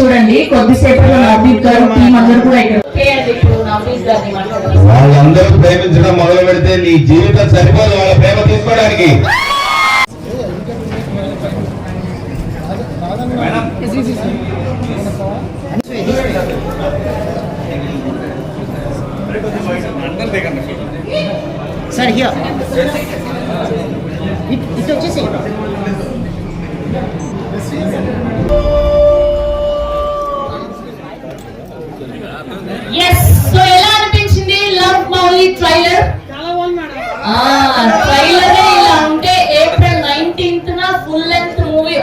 చూడండి, కొద్దిసేపట్లో నవదీప్ గారు టీం అందరూ కూడా ఇక్కడ వాళ్ళందరూ ప్రేమించడం మొదలు పెడితే నీ జీవితం సరిపోదు వాళ్ళ ప్రేమ తీసుకోవడానికి. సార్ హియర్ ఇటు వచ్చేసి సో ఎలా అనిపించింది లవ్ మౌలి ట్రైలర్? ట్రైలర్ ఇలా ఉంటే April 19th full length movie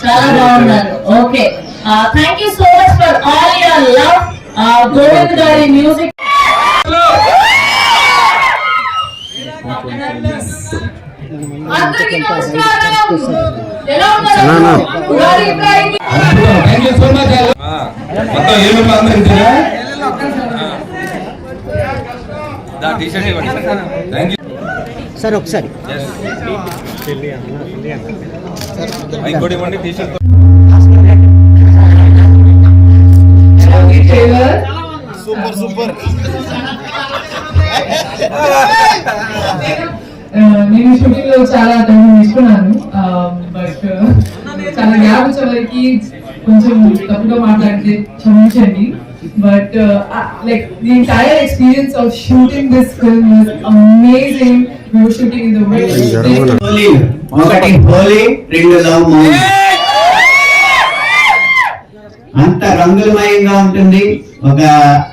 చాలా బాగున్నారు. Okay, thank you so much for all your love. Govind గారి మ్యూజిక్. అందరికీ నమస్కారం. ఎలా ఉన్నారు? సార్ ఒకసారి సూపర్ సూపర్. నేను షూటింగ్ లో చాలా టైం తీసుకున్నాను, బట్ చాలా గ్యాప్ వచ్చేవరకు కొంచెం తప్పుగా మాట్లాడితే క్షమించండి. But like the entire experience of shooting this film was amazing. We were shooting in the way ఒకటి హోలీ, రెండు లవ్ మూవీ. అంత రంగులమయంగా ఉంటుంది. ఒక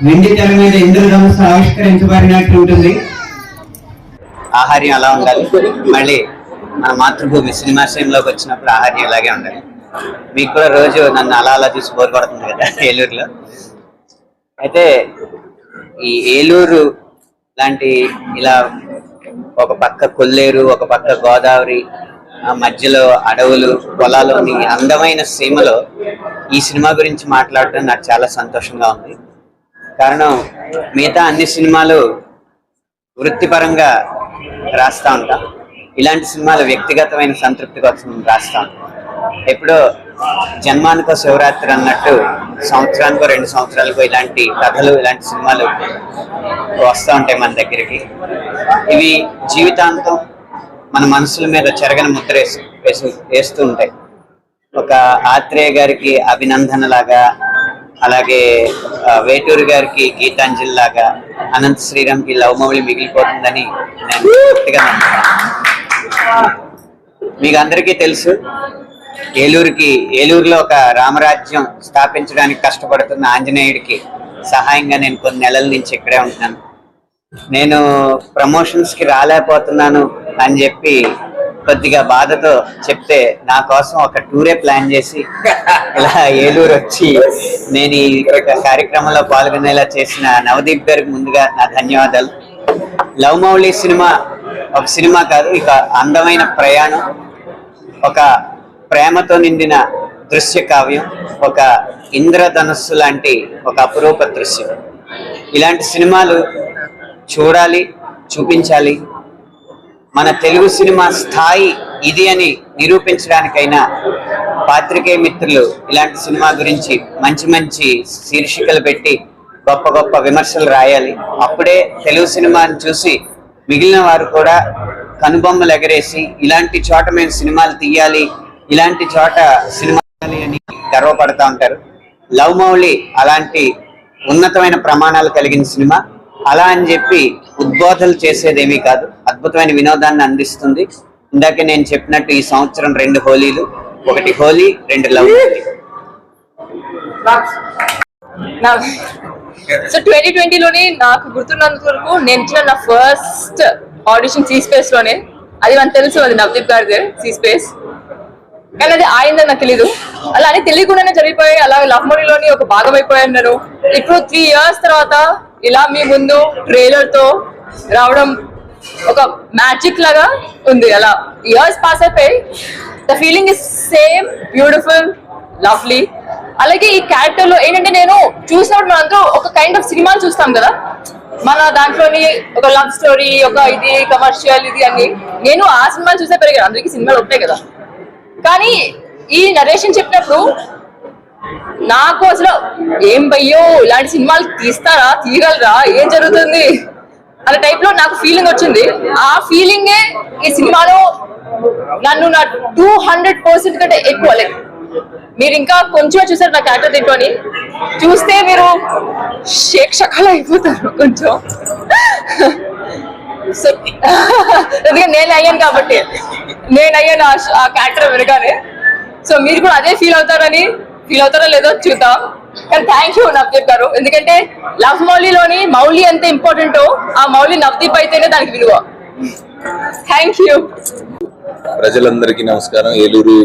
వెండి తెర మీద ఇంద్రధనుస్సు ఆవిష్కరించబడినట్టు ఉంటుంది. ఆహార్యం అలా ఉండాలి. మళ్ళీ మన మాతృభూమి సినిమాశ్రయంలోకి వచ్చినప్పుడు ఆహార్యం అలాగే ఉండాలి. మీకు కూడా రోజు నన్ను అలా అలా చూసి బోర్ కొడుతుంది కదా ఏలూరులో. అయితే ఈ ఏలూరు లాంటి ఇలా ఒక పక్క కొల్లేరు, ఒక పక్క గోదావరి, మధ్యలో అడవులు, పొలాలోని అందమైన సీమలో ఈ సినిమా గురించి మాట్లాడటం నాకు చాలా సంతోషంగా ఉంది. కారణం మిగతా అన్ని సినిమాలు వృత్తిపరంగా రాస్తా ఉంటాం, ఇలాంటి సినిమాలు వ్యక్తిగతమైన సంతృప్తి కోసం రాస్తా ఉంటాం. ఎప్పుడో జన్మానికో శివరాత్రి అన్నట్టు సంవత్సరానికో 2 సంవత్సరాలకో ఇలాంటి కథలు, ఇలాంటి సినిమాలు వస్తూ ఉంటాయి మన దగ్గరికి. ఇవి జీవితాంతం మన మనసుల మీద చెరగని ముద్ర వేస్తూ ఉంటాయి. ఒక ఆత్రేయ గారికి అభినందన లాగా, అలాగే వేటూరు గారికి గీతాంజలి లాగా, అనంత శ్రీరామ్కి లవ్ మౌలి మిగిలిపోతుందని నేను పూర్తిగా నమ్ముతున్నాను. మీకు అందరికీ తెలుసు, ఏలూరులో ఒక రామరాజ్యం స్థాపించడానికి కష్టపడుతున్న ఆంజనేయుడికి సహాయంగా నేను కొన్ని నెలల నుంచి ఇక్కడే ఉంటున్నాను. నేను ప్రమోషన్స్కి రాలేకపోతున్నాను అని చెప్పి కొద్దిగా బాధతో చెప్తే నా కోసం ఒక టూరే ప్లాన్ చేసి ఇలా ఏలూరు వచ్చి నేను ఈ కార్యక్రమంలో పాల్గొనేలా చేసిన నవదీప్ గారికి ముందుగా నా ధన్యవాదాలు. లవ్ మౌలి సినిమా ఒక సినిమా కాదు, ఇక అందమైన ప్రయాణం, ఒక ప్రేమతో నిండిన దృశ్య కావ్యం, ఒక ఇంద్రధనస్సు లాంటి ఒక అపురూప దృశ్యం. ఇలాంటి సినిమాలు చూడాలి, చూపించాలి. మన తెలుగు సినిమా స్థాయి ఇది అని నిరూపించడానికైనా పాత్రికేయ మిత్రులు ఇలాంటి సినిమా గురించి మంచి మంచి శీర్షికలు పెట్టి గొప్ప గొప్ప విమర్శలు రాయాలి. అప్పుడే తెలుగు సినిమాని చూసి మిగిలిన వారు కూడా కనుబొమ్మలు ఎగరేసి ఇలాంటి చోట మేము సినిమాలు తీయాలి, ఇలాంటి చోట సినిమా అని గర్వపడతా ఉంటారు. లవ్ మౌలి అలాంటి ఉన్నతమైన ప్రమాణాలు కలిగిన సినిమా. అలా అని చెప్పి ఉద్బోధనలు చేసేదేమీ కాదు, అద్భుతమైన వినోదాన్ని అందిస్తుంది. ఇందాకే నేను చెప్పినట్టు ఈ సంవత్సరం 2 హోలీలు, ఒకటి హోలీ, 2 లవ్. సో 2020లోనే నాకు గుర్తున్నంత వరకు నేను ఇచ్చిన నా ఫస్ట్ ఆడిషన్ సీ స్పేస్ లోనే. అది మనకు తెలుసు, అది నవదీప్ గారిదే సీ స్పేస్. కానీ అది ఆయిందని నాకు తెలీదు. అలా అని తెలియకుండానే జరిగిపోయి అలా లవ్ మౌలిలోని ఒక భాగం అయిపోయాను నేను. ఇప్పుడు 3 years తర్వాత ఇలా మీ ముందు ట్రైలర్ తో రావడం ఒక మ్యాజిక్ లాగా ఉంది. అలా ఇయర్స్ పాస్ అయిపోయి the feeling is same, beautiful, lovely. అలాగే ఈ క్యారెక్టర్ లో ఏంటంటే నేను చూసినప్పుడు మనందరూ ఒక కైండ్ ఆఫ్ సినిమాలు చూస్తాం కదా, మన దాంట్లోని ఒక లవ్ స్టోరీ, ఒక ఇది కమర్షియల్, ఇది అన్ని. నేను ఆ సినిమాలు చూసే పెరిగాను, అందరికీ సినిమాలు ఉంటాయి కదా. కానీ ఈ నరేషన్ చెప్పినప్పుడు నాకు అసలు ఏం భయ్యో ఇలాంటి సినిమాలు తీస్తారా, తీయగలరా, ఏం జరుగుతుంది అనే టైప్ లో నాకు ఫీలింగ్ వచ్చింది. ఆ ఫీలింగే ఈ సినిమాలో నన్ను నా 200% కంటే ఎక్కువ, లైక్ మీరు ఇంకా కొంచెం చూసారు నా క్యారెక్టర్ దీంట్లో అని, చూస్తే మీరు షేక్ షకాలు అయిపోతారు కొంచెం. సో ఎందుకంటే నేను అయ్యాను కాబట్టి, నేను అయ్యాను ఆ క్యారెక్టర్ వెనకానే. సో మీరు కూడా అదే ఫీల్ అవుతారో లేదో చూద్దాం. కానీ థ్యాంక్ యూ నవదీప్ గారు, ఎందుకంటే లవ్ మౌలిలోని మౌలి ఎంత ఇంపార్టెంటో ఆ మౌలి నవదీప్ అయితేనే దానికి విలువ. Thank you. ప్రజలందరికీ నమస్కారం, ఏలూరు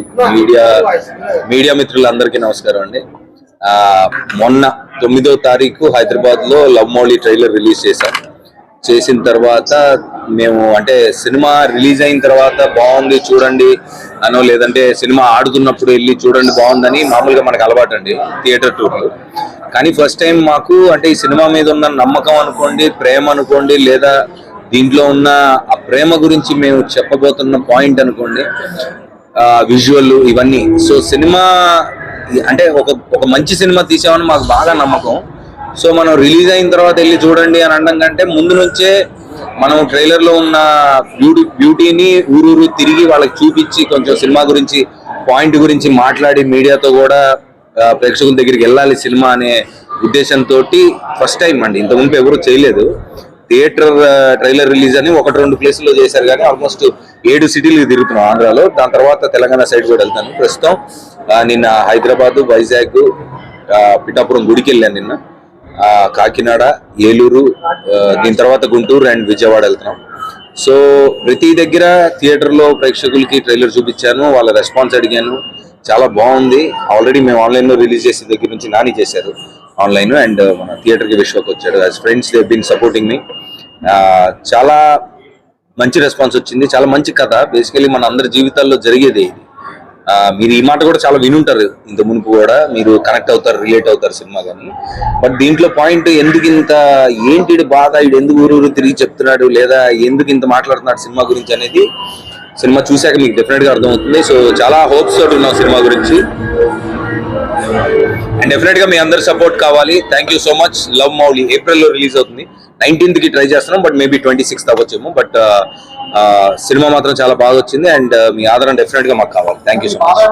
మీడియా మిత్రులందరికీ నమస్కారం అండి. మొన్న 9వ తారీఖు హైదరాబాద్ లో లవ్ మౌలి ట్రైలర్ రిలీజ్ చేసిన తర్వాత మేము అంటే సినిమా రిలీజ్ అయిన తర్వాత బాగుంది చూడండి అనో, లేదంటే సినిమా ఆడుతున్నప్పుడు వెళ్ళి చూడండి బాగుందని మామూలుగా మనకు అలవాటు అండి థియేటర్ టూర్లు. కానీ ఫస్ట్ టైం మాకు అంటే ఈ సినిమా మీద ఉన్న నమ్మకం అనుకోండి, ప్రేమ అనుకోండి, లేదా దీంట్లో ఉన్న ఆ ప్రేమ గురించి మేము చెప్పబోతున్న పాయింట్ అనుకోండి, విజువల్ ఇవన్నీ. సో సినిమా అంటే ఒక మంచి సినిమా తీసామని మాకు బాగా నమ్మకం. సో మనం రిలీజ్ అయిన తర్వాత వెళ్ళి చూడండి అని అనడం కంటే ముందు నుంచే మనం ట్రైలర్ లో ఉన్న బ్యూటీని ఊరూరు తిరిగి వాళ్ళకి చూపించి కొంచెం సినిమా గురించి పాయింట్ గురించి మాట్లాడి మీడియాతో కూడా ప్రేక్షకుల దగ్గరికి వెళ్ళాలి సినిమా అనే ఉద్దేశంతో ఫస్ట్ టైం అండి. ఇంతకుముందు ఎవరు చేయలేదు. థియేటర్ ట్రైలర్ రిలీజ్ అని 1-2 ప్లేసుల్లో చేశారు, కానీ ఆల్మోస్ట్ 7 సిటీలు తిరుగుతున్నాం ఆంధ్రాలో. దాని తర్వాత తెలంగాణ సైడ్ కూడా వెళ్తాను. ప్రస్తుతం నిన్న హైదరాబాద్, వైజాగ్, పిఠాపురం గుడికి వెళ్ళాను. నిన్న కాకినాడ, ఏలూరు, దీని తర్వాత గుంటూరు అండ్ విజయవాడ వెళ్తున్నాం. సో ప్రతి దగ్గర థియేటర్లో ప్రేక్షకులకి ట్రైలర్ చూపించాను, వాళ్ళ రెస్పాన్స్ అడిగాను, చాలా బాగుంది. ఆల్రెడీ మేము ఆన్లైన్లో రిలీజ్ చేసే దగ్గర నుంచి నాని చేశారు ఆన్లైన్, అండ్ మన థియేటర్కి విశ్వక్ వచ్చాడు. As friends they been supporting me. చాలా మంచి రెస్పాన్స్ వచ్చింది. చాలా మంచి కథ, బేసికలీ మన అందరి జీవితాల్లో జరిగేది ఇది. మీరు ఈ మాట కూడా చాలా వినుంటారు ఇంత మునుపు కూడా, మీరు కనెక్ట్ అవుతారు, రిలేట్ అవుతారు సినిమా కానీ. బట్ దీంట్లో పాయింట్ ఎందుకు ఇంత ఏంటి బాధ, ఇది ఎందుకు ఊరూరు తిరిగి చెప్తున్నాడు, లేదా ఎందుకు ఇంత మాట్లాడుతున్నాడు సినిమా గురించి అనేది సినిమా చూశాక మీకు డెఫినెట్ గా అర్థమవుతుంది. సో చాలా హోప్స్ తోటి ఉన్నాం సినిమా గురించి, అండ్ డెఫినెట్ గా మీ అందరి సపోర్ట్ కావాలి. Thank you so much. Love Mouli ఏప్రిల్లో రిలీజ్ అవుతుంది. 19th కి ట్రై చేస్తున్నాం, బట్ మేబీ 26th అవ్వచ్చేమో. బట్ సినిమా మాత్రం చాలా బాగా వచ్చింది, అండ్ మీ ఆదరణ డెఫినెట్ గా మాకు కావాలి. Thank you so much.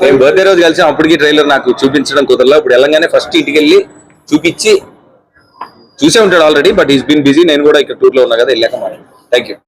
మేము బర్త్డే రోజు కలిసాం, అప్పటికి ట్రైలర్ నాకు చూపించడం కుదరలా. ఇప్పుడు వెళ్ళంగానే ఫస్ట్ ఇంటికి వెళ్ళి చూపించి చూసే ఉంటాడు already, but is been busy. నేను కూడా ఇక్కడ టూర్ లో ఉన్నా కదా, వెళ్ళాక థ్యాంక్ యూ.